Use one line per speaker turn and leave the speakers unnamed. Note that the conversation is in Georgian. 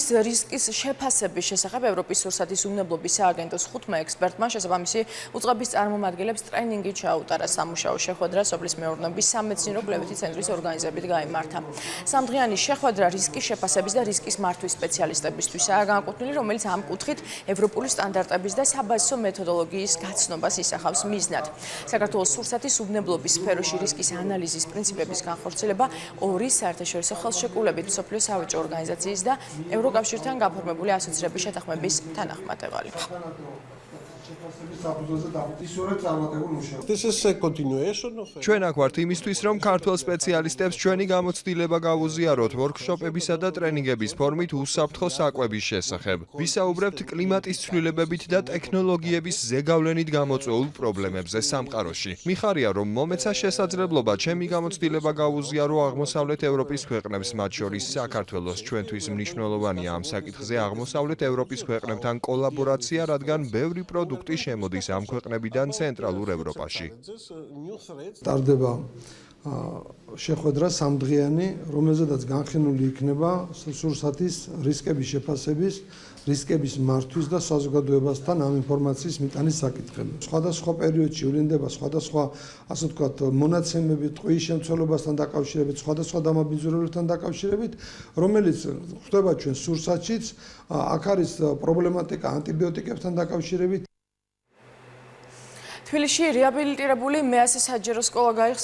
რისკის შეფასების შესახებ ევროპის სურსათის უმნებლობის სააგენტოს 5 ექსპერტმა შესაბამისი უწყების წარმომადგენლებს ტრენინგი ჩაუტარა სამუშაო შეხვედრა სოფლის მეურნეობის სამეცნიერო კვლევითი ცენტრის ორგანიზებით გაიმართა. Სამდღიანი შეხვედრა რისკის შეფასების და რისკის მართვის სპეციალისტებისთვისაა განკუთვნილი, რომელიც ამ კუთხით ევროპული სტანდარტების და საბაზისო მეთოდოლოგიის გაცნობას ისახავს მიზნად. საქართველოს სურსათის უმნებლობის სფეროში რისკის ანალიზის პრინციპების განხორციელება ორი საერთაშორისო ხელშეკრულებით მსოფლიო სავაჭრო ორგანიზაციის და ევროკავშირთან გაფორმებული ასოცირების შეთანხმების თანახმადევალი.
ჩვენ აქ ვართ იმისთვის, რომ ქართველ სპეციალისტებს ჩვენი გამოცდილება გავუზიაროთ ვორქშოპებისა და ტრენინგების ფორმით უსაფრთხო საკვების შესახებ. ვისაუბრებთ კლიმატის ცვლილებებით და ტექნოლოგიების ზეგავლენით გამოწვეულ პრობლემებზე სამყაროში. მიხარია, რომ მომეცა შესაძლებლობა ჩემი გამოცდილება გავუზიარო აღმოსავლეთ ევროპის ქვეყნებს, მათ შორის საქართველოს. ჩვენთვის მნიშვნელოვანია ამ საკითხზე აღმოსავლეთ ევროპის ქვეყნებთან კოლაბორაცია, რადგან ბევრი პროდუქტი შემოდის ამ ქვეყნებიდან ცენტრალურ ევროპაში.
ტარდება შეხვედრა სამდღიანი, რომელზედაც განხილული იქნება სურსათის რისკების შეფასების, რისკების მართვის და საზოგადოებასთან ამ ინფორმაციის მიტანის საკითხები. სხვადასხვა პერიოდში ვლინდება სხვადასხვა, ასე ვთქვათ, მონაცემები ტყუის შემცველობასთან დაკავშირებით, სხვადასხვა დამაბინძურებლებთან დაკავშირებით, რომელიც ხდება ჩვენ სურსათშიც. აქ არის პრობლემატიკა ანტიბიოტიკებთან დაკავშირებით.
თბილისში რეაბილიტირებული მე-100 საჯარო სკოლა გაიხსნა